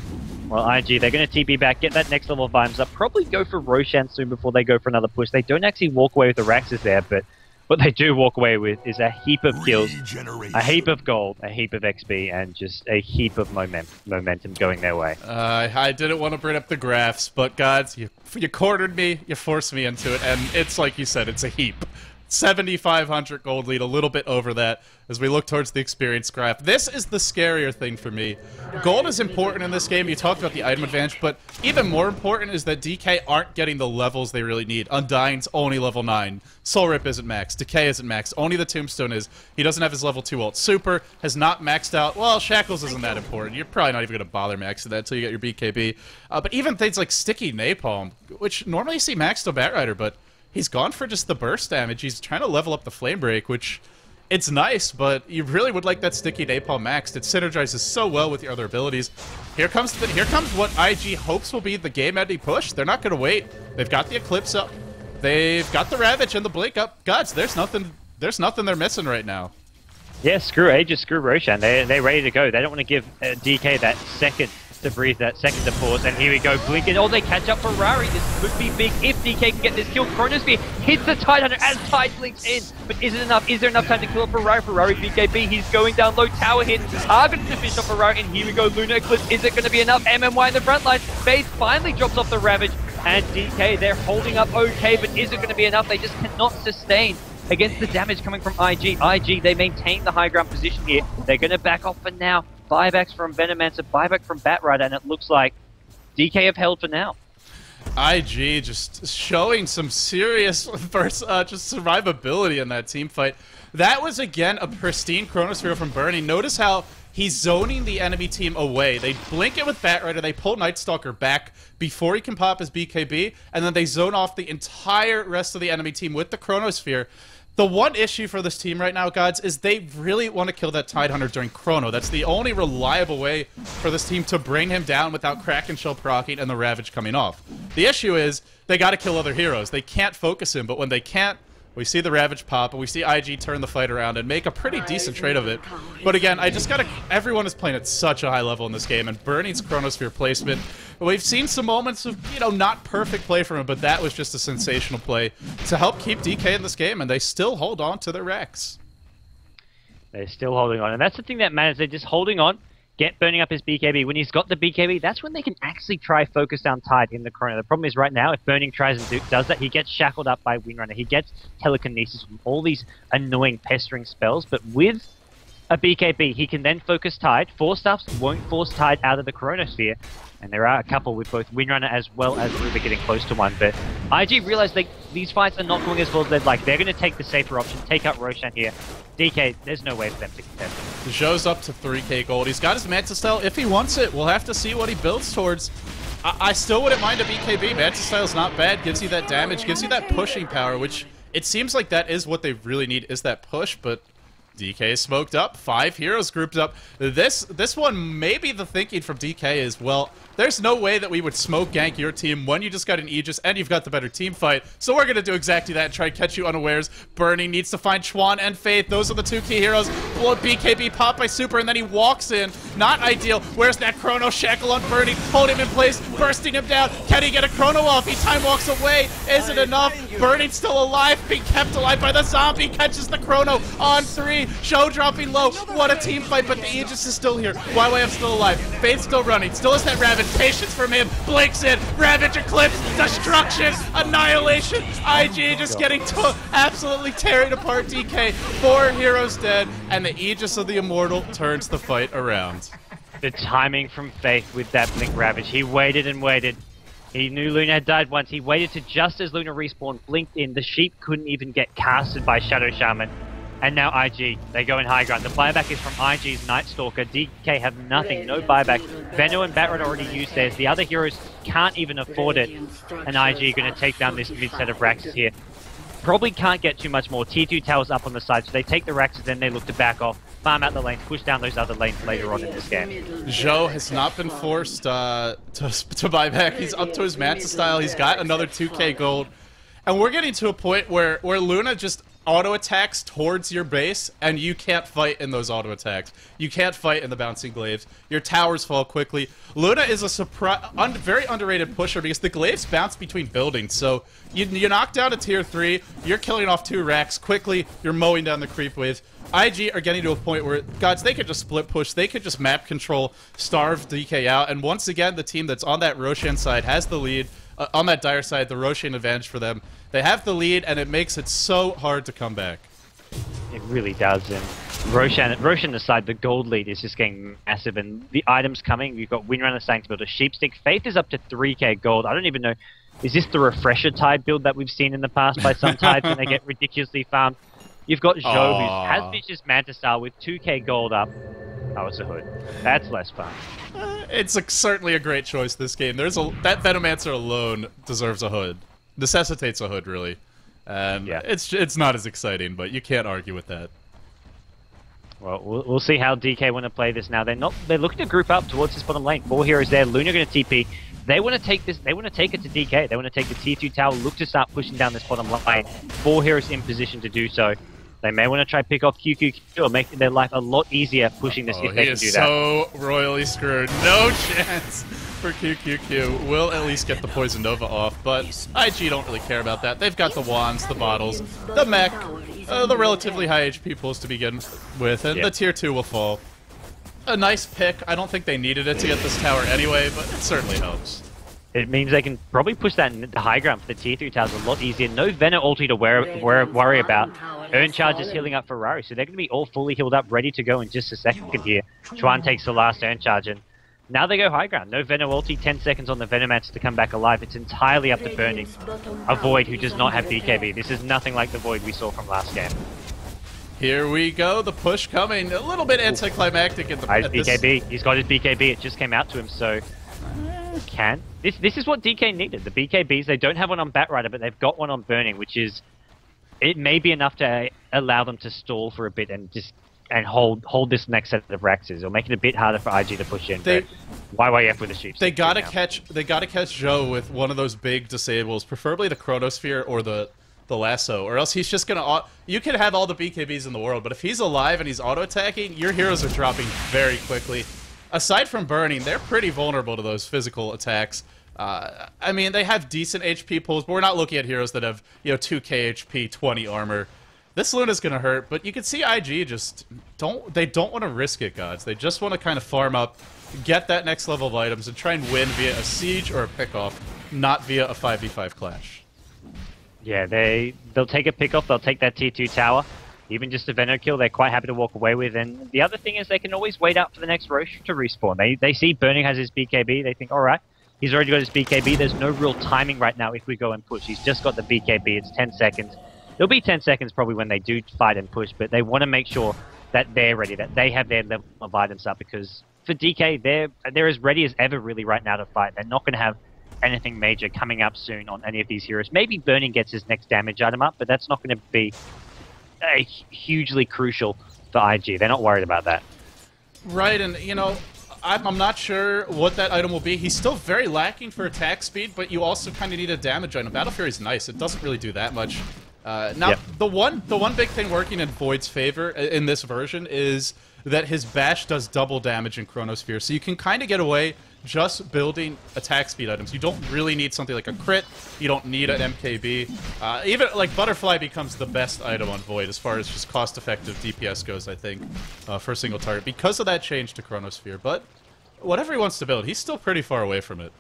well, IG, they're going to TP back, get that next level of items up. Probably go for Roshan soon before they go for another push. They don't actually walk away with the Raxes there, but what they do walk away with is a heap of kills, a heap of gold, a heap of XP, and just a heap of momentum going their way. I didn't want to bring up the graphs, but gods, you cornered me, you forced me into it, and it's like you said, it's a heap. 7,500 gold lead, a little bit over that as we look towards the experience graph. This is the scarier thing for me. Gold is important in this game. You talked about the item advantage, but even more important is that DK aren't getting the levels they really need. Undying's only level 9. Soul Rip isn't maxed. Decay isn't maxed. Only the Tombstone is. He doesn't have his level 2 ult. Super has not maxed out. Well, Shackles isn't that important. You're probably not even going to bother maxing that until you get your BKB. But even things like Sticky Napalm, which normally you see maxed on Batrider, but he's gone for just the burst damage. He's trying to level up the Flame Break, which it's nice, but you really would like that Sticky Napalm maxed. It synergizes so well with your other abilities. Here comes what IG hopes will be the game-ending push. They're not going to wait. They've got the Eclipse up. They've got the Ravage and the Blink up. Gods, there's nothing they're missing right now. Yeah, screw Aegis, screw Roshan. They're ready to go. They don't want to give DK that second to breathe, that second to pause. And here we go, Blinking. Oh, they catch up Ferrari. This could be big if DK can get this kill. Chronosphere hits the Tidehunter as Tide blinks in. But is it enough? Is there enough time to kill a Ferrari? Ferrari BKB, he's going down low. Tower hits are going to finish off Ferrari. And here we go, Lunar Eclipse. Is it going to be enough? MMY in the front line. Faith finally drops off the Ravage. And DK, they're holding up okay, but is it going to be enough? They just cannot sustain against the damage coming from IG. IG, they maintain the high ground position here. They're going to back off for now. Buybacks from Venomancer, buyback from Batrider, and it looks like DK have held for now. IG just showing some serious just survivability in that team fight. That was, again, a pristine Chronosphere from Bernie. Notice how he's zoning the enemy team away. They blink it with Batrider, they pull Night Stalker back before he can pop his BKB, and then they zone off the entire rest of the enemy team with the Chronosphere. The one issue for this team right now, GoDz, is they really want to kill that Tidehunter during Chrono. That's the only reliable way for this team to bring him down without Kraken Shell proccing and the Ravage coming off. The issue is they got to kill other heroes. They can't focus him, but when they can't, we see the Ravage pop, and we see IG turn the fight around and make a pretty decent trade of it. But again, I just gotta... Everyone is playing at such a high level in this game, and Bernie's Chronosphere placement, we've seen some moments of, you know, not perfect play from him, but that was just a sensational play to help keep DK in this game, and they still hold on to their Rex. They're still holding on, and that's the thing that matters. They're just holding on, burning up his BKB. When he's got the BKB, that's when they can actually try focus down Tide in the Chrono. The problem is right now, if Burning tries and does that, he gets shackled up by Windrunner. He gets telekinesis from all these annoying pestering spells, but with a BKB, he can then focus Tide. Force Staffs won't force Tide out of the Chronosphere, and there are a couple with both Windrunner as well as Ruby getting close to one, but IG realized these fights are not going as well as they'd like. They're going to take the safer option, take out Roshan here. DK, there's no way for them to contest. Zhou's up to 3k gold. He's got his Mantis style if he wants it. We'll have to see what he builds towards. I still wouldn't mind a BKB. Mantis style's not bad. Gives you that damage, gives you that pushing power, which it seems like that is what they really need, is that push, but DK is smoked up. 5 heroes grouped up. This one, maybe the thinking from DK is, well, there's no way that we would smoke gank your team when you just got an Aegis and you've got the better team fight. So we're going to do exactly that and try and catch you unawares. Burning needs to find Chuan and Faith. Those are the 2 key heroes. Well, BKB popped by Super, and then he walks in. Not ideal. Where's that Chrono Shackle on Burning? Hold him in place, bursting him down. Can he get a Chrono off? He time walks away. Is it enough? Burning still alive, being kept alive by the zombie. Catches the Chrono on 3. Show dropping low. What a team fight, but the Aegis is still here. YYF still alive. Faith still running. Still has that Ravage. Patience from him. Blinks in. Ravage Eclipse. Destruction. Annihilation. IG just getting absolutely tearing apart DK. 4 heroes dead, and the Aegis of the Immortal turns the fight around. The timing from Faith with that Blink Ravage. He waited and waited. He knew Luna had died once. He waited to just as Luna respawned, blinked in. The sheep couldn't even get casted by Shadow Shaman. And now IG, they go in high ground. The buyback is from IG's Night Stalker. DK have nothing, no buyback. Veno and Batrider already used theirs. The other heroes can't even afford it. And IG are going to take down this mid set of Raxes here. Probably can't get too much more. Tier 2 towers up on the side, so they take the Raxes, then they look to back off, farm out the lanes, push down those other lanes later on in this game. Zhou has not been forced to buy back. He's up to his Mantis style. He's got another 2k gold. And we're getting to a point where Luna just auto attacks towards your base, and you can't fight in those auto attacks. You can't fight in the bouncing glaives. Your towers fall quickly. Luna is a very underrated pusher because the glaives bounce between buildings. So you knock down a tier 3, you're killing off 2 racks quickly. You're mowing down the creep waves. IG are getting to a point where, GoDz, they could just split push. They could just map control, starve DK out. And once again, the team that's on that Roshan side has the lead. On that Dire side, the Roshan advantage for them. They have the lead, and it makes it so hard to come back. It really does, and Roshan aside, the gold lead is just getting massive, and the items coming, we've got Windrunner starting to build a Sheepstick. Faith is up to 3k gold. I don't even know, is this the refresher Tide build that we've seen in the past by some Tides when they get ridiculously farmed? You've got Zhou, who has Vicious Mantis style with 2k gold up. Oh, it's a hood. That's less fun. It's certainly a great choice this game. That Venomancer alone deserves a hood. Necessitates a hood, really. And yeah, it's not as exciting, but you can't argue with that. Well, we'll see how DK want to play this now. They're looking to group up towards this bottom lane. 4 heroes there. Luna going to TP. They want to take this. They want to take it to DK. They want to take the tier 2 tower. Look to start pushing down this bottom lane. 4 heroes in position to do so. They may want to try pick off QQQ or make their life a lot easier pushing this if they can do that. So royally screwed. No chance for QQQ. Will at least get the Poison Nova off, but IG don't really care about that. They've got the wands, the bottles, the mech, the relatively high HP pools to begin with, and the tier 2 will fall. A nice pick. I don't think they needed it to get this tower anyway, but it certainly helps. It means they can probably push that in the high ground for the tier 3 towers a lot easier. No Venom ulti to worry about. Earn charge is healing up Ferrari, so they're going to be all fully healed up, ready to go in just a second here. Chuan takes the last Earn charge, and now they go high ground. No Venom ulti, 10 seconds on the Venomats to come back alive. It's entirely up to Burning, a Void who does not have BKB. This is nothing like the Void we saw from last game. Here we go, the push coming. A little bit anticlimactic at the BKB. He's got his BKB, it just came out to him, so... This is what DK needed. The BKBs, they don't have one on Batrider, but they've got one on Burning, which is... It may be enough to allow them to stall for a bit and just hold this next set of Raxes. It'll make it a bit harder for IG to push in. But YYF with the sheep. They gotta catch Joe with one of those big disables, preferably the Chronosphere or the lasso, or else he's just gonna... You can have all the BKBs in the world, but if he's alive and he's auto-attacking, your heroes are dropping very quickly. Aside from Burning, they're pretty vulnerable to those physical attacks. I mean, they have decent HP pulls, but we're not looking at heroes that have, 2k HP, 20 armor. This Luna's gonna hurt, but you can see IG just don't want to risk it, GoDz. They just want to kind of farm up, get that next level of items, and try and win via a siege or a pickoff, not via a 5v5 clash. Yeah, they'll take a pickoff, they'll take that tier 2 tower. Even just a Venom kill, they're quite happy to walk away with. And the other thing is they can always wait out for the next Roche to respawn. They see Burning has his BKB, they think, alright, he's already got his BKB, there's no real timing right now if we go and push. He's just got the BKB, it's 10 seconds. It'll be 10 seconds probably when they do fight and push, but they want to make sure that they're ready, that they have their level of items up, because for DK, they're as ready as ever really right now to fight. They're not going to have anything major coming up soon on any of these heroes. Maybe Burning gets his next damage item up, but that's not going to be hugely crucial for IG. They're not worried about that. Right, and I'm not sure what that item will be. He's still very lacking for attack speed, but you also kind of need a damage item. Battle Fury's nice. It doesn't really do that much. Now, the one big thing working in Void's favor in this version is that his bash does double damage in Chronosphere, so you can kind of get away just building attack speed items. You don't really need something like a crit. You don't need an MKB. Even like Butterfly becomes the best item on Void as far as just cost-effective DPS goes, I think, for a single target because of that change to Chronosphere. But whatever he wants to build, he's still pretty far away from it.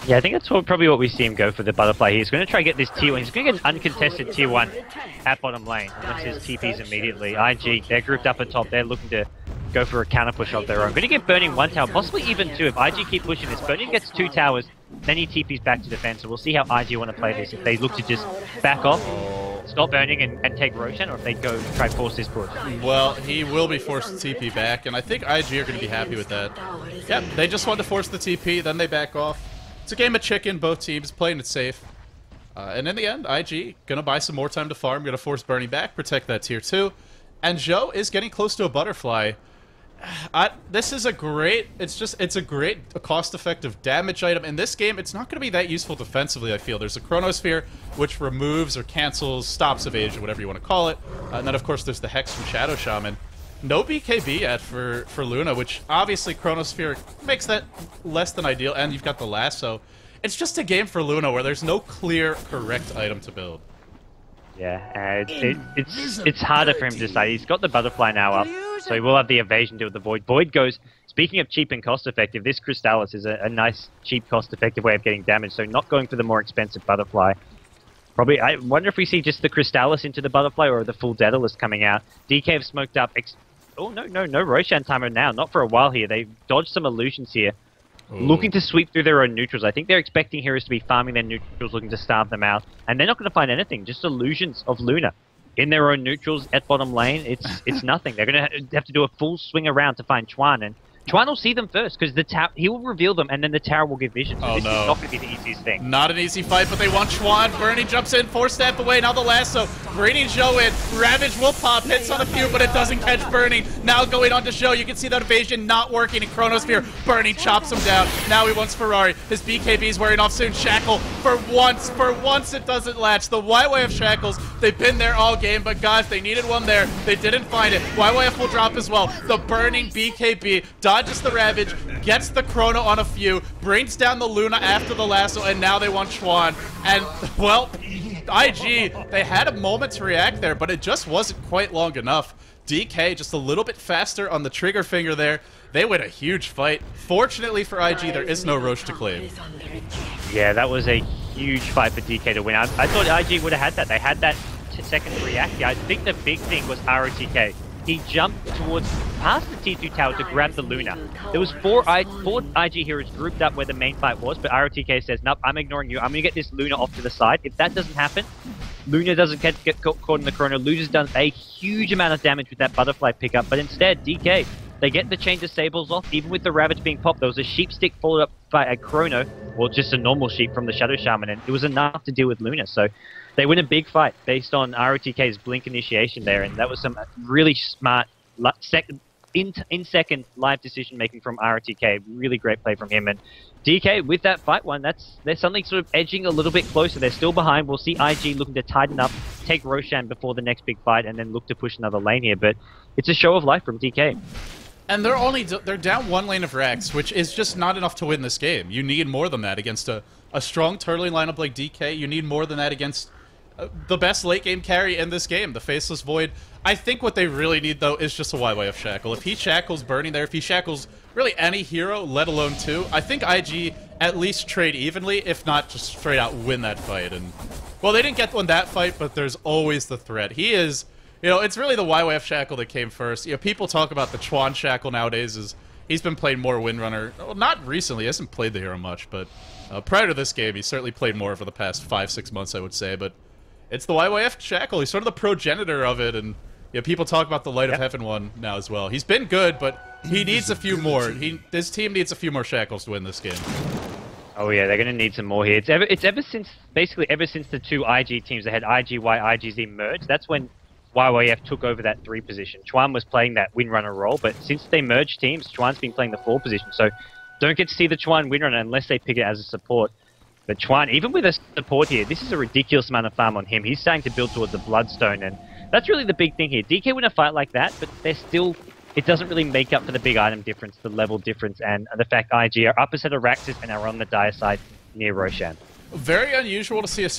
Yeah, I think that's probably what we see him go for the Butterfly here. He's going to try to get this tier 1. He's going to get an uncontested tier 1 at bottom lane. Unless his TPs immediately. IG, they're grouped up at top. They're looking to go for a counter push of their own. Going to get Burning 1 tower, possibly even 2. If IG keep pushing this, Burning gets 2 towers, then he TPs back to defense. So we'll see how IG want to play this. If they look to just back off, stop Burning and take Roshan, or if they go try to force this push. Well, he will be forced to TP back, and I think IG are going to be happy with that. Yep, they just want to force the TP, then they back off. It's a game of chicken, both teams playing it safe. And in the end, IG gonna buy some more time to farm, gonna force Burning back, protect that tier 2. And Joe is getting close to a Butterfly. This is a great, it's a great cost-effective damage item. In this game, it's not gonna be that useful defensively, I feel. There's a Chronosphere, which removes or cancels, stops evasion, whatever you want to call it. And then, of course, there's the Hex from Shadow Shaman. No BKB yet for Luna, which obviously Chronosphere makes that less than ideal, and you've got the lasso. It's just a game for Luna where there's no clear, correct item to build. Yeah, it's harder for him to decide. He's got the Butterfly now up, so he will have the evasion deal with the Void. Void goes, speaking of cheap and cost-effective, this Crystallis is a nice, cheap, cost-effective way of getting damage, so not going for the more expensive Butterfly. Probably, I wonder if we see just the Crystallis into the Butterfly or the full Daedalus coming out. DK have smoked up... Oh, no Roshan timer now. Not for a while here. They've dodged some illusions here. Ooh. Looking to sweep through their own neutrals. I think they're expecting heroes to be farming their neutrals, looking to starve them out. And they're not going to find anything. Just illusions of Luna. In their own neutrals at bottom lane, it's nothing. They're going to have to do a full swing around to find Chuan. And Chuan will see them first because he will reveal them, and then the tower will give vision. So this is not going to be the easiest thing. Not an easy fight, but they want Chuan. Bernie jumps in, 4-step away. Now the lasso, bringing Zhou in. Ravage will pop, hits on a few, but it doesn't catch Burning. Now going on to Zhou, you can see that evasion not working in Chronosphere. Burning chops him down. Now he wants Ferrari. His BKB is wearing off soon. Shackle, for once it doesn't latch. The YYF Shackles, they've been there all game, but guys, they needed one there. They didn't find it. YYF will drop as well. The Burning BKB dodges the Ravage, gets the Chrono on a few, brings down the Luna after the lasso, and now they want Chuan. And, well, IG, they had a moment to react there, but it just wasn't quite long enough. DK just a little bit faster on the trigger finger there. They win a huge fight. Fortunately for IG, there is no Roche to claim. Yeah, that was a huge fight for DK to win. I thought IG would have had that. They had that second to react. Yeah, I think the big thing was ROTK. He jumped past the T2 tower to grab the Luna. There was four IG heroes grouped up where the main fight was, but ROTK says, nope, I'm ignoring you. I'm going to get this Luna off to the side. If that doesn't happen, Luna doesn't get caught in the Chrono. Luna's done a huge amount of damage with that butterfly pickup, but instead, DK, they get the change of sables off. Even with the Ravage being popped, there was a sheep stick followed up by a Chrono, or just a normal sheep from the Shadow Shaman, and it was enough to deal with Luna. So they win a big fight based on ROTK's blink initiation there, and that was some really smart in-second live decision making from ROTK. Really great play from him. And DK, with that fight one, they're suddenly sort of edging a little bit closer. They're still behind. We'll see IG looking to tighten up, take Roshan before the next big fight, and then look to push another lane here. But it's a show of life from DK. And they're down one lane of Rax, which is just not enough to win this game. You need more than that against a strong turtling lineup like DK. You need more than that against the best late game carry in this game, the Faceless Void. I think what they really need, though, is just a YYF Shackle. If he shackles Burning there, if he shackles really any hero, let alone two, I think IG at least trade evenly, if not just straight out win that fight. And, well, they didn't get one that fight, but there's always the threat. He is, you know, it's really the YYF Shackle that came first. You know, people talk about the Chuan Shackle nowadays. He's been playing more Windrunner. Well, not recently. He hasn't played the hero much, but prior to this game, he certainly played more over the past 5-6 months, I would say. But it's the YYF Shackle. He's sort of the progenitor of it, and yeah, people talk about the Light of Heaven one now as well. He's been good, but he needs a few more. His team needs a few more Shackles to win this game. Oh yeah, they're going to need some more here. It's ever since the two IG teams that had IGY, IGZ merged. That's when YYF took over that 3 position. Chuan was playing that Windrunner role, but since they merged teams, Chuan's been playing the 4 position. So don't get to see the Chuan Windrunner unless they pick it as a support. But Chuan, even with a support here, this is a ridiculous amount of farm on him. He's starting to build towards the Bloodstone, and that's really the big thing here. DK win a fight like that, but they're still... It doesn't really make up for the big item difference, the level difference, and the fact IG are up a set of Raxes and are on the dire side near Roshan. Very unusual to see a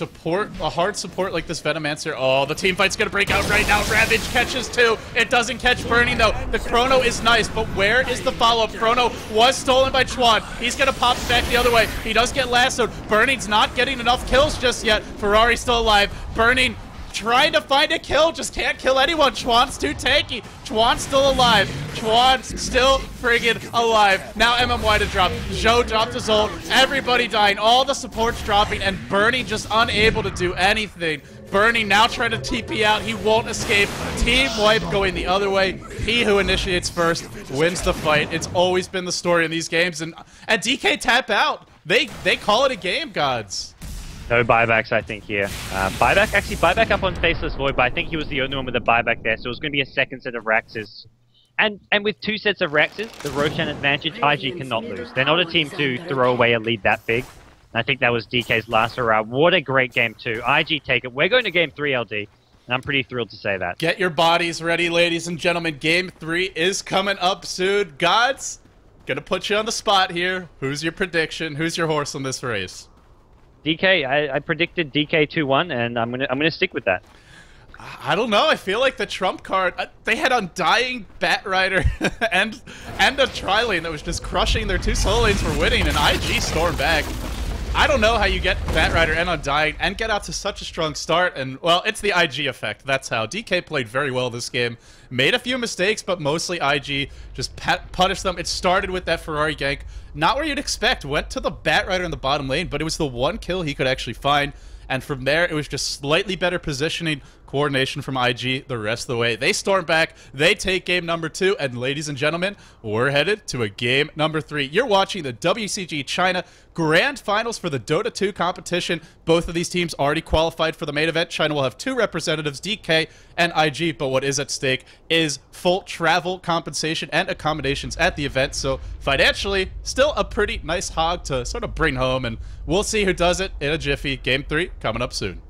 hard support like this Venomancer. Oh, the team fight's gonna break out right now. Ravage catches 2. It doesn't catch Burning, though. The Chrono is nice, but where is the follow-up? Chrono was stolen by Chuan. He's gonna pop back the other way. He does get lassoed. Burning's not getting enough kills just yet. Ferrari's still alive. Burning trying to find a kill, just can't kill anyone. Chuan's too tanky. Chuan's still alive. Chuan's still friggin' alive. Now MMY to drop. Zhou dropped his ult. Everybody dying. All the supports dropping, and Burning just unable to do anything. Burning now trying to TP out. He won't escape. Team wipe going the other way. He who initiates first wins the fight. It's always been the story in these games, and DK tap out. They call it a game, GoDz. No buybacks, I think, here. Buyback up on Faceless Void, but I think he was the only one with a buyback there, so it was going to be a second set of Raxes. And with 2 sets of Raxes, the Roshan advantage, IG cannot lose. They're not a team to throw away a lead that big. And I think that was DK's last hurrah. What a great game, too. IG take it. We're going to game 3, LD, and I'm pretty thrilled to say that. Get your bodies ready, ladies and gentlemen. Game 3 is coming up soon. GoDz, gonna put you on the spot here. Who's your prediction? Who's your horse in this race? DK, I predicted DK 2-1, and I'm gonna stick with that. I don't know. I feel like the trump card. They had Undying, Batrider, and a tri-lane that was just crushing their 2 solo lanes for winning, and IG stormed back. I don't know how you get Batrider and Undying and get out to such a strong start, and, well, it's the IG effect. That's how. DK played very well this game. Made a few mistakes, but mostly IG just punished them. It started with that Ferrari gank. Not where you'd expect. Went to the Batrider in the bottom lane, but it was the one kill he could actually find. And from there, it was just slightly better positioning, coordination from IG the rest of the way. They storm back, they take game number 2, and ladies and gentlemen, we're headed to a game number 3. You're watching the WCG China Grand Finals for the Dota 2 competition. Both of these teams already qualified for the main event. China will have 2 representatives, DK and IG, but what is at stake is full travel compensation and accommodations at the event. So financially, still a pretty nice hog to sort of bring home, and we'll see who does it in a jiffy. Game 3 coming up soon.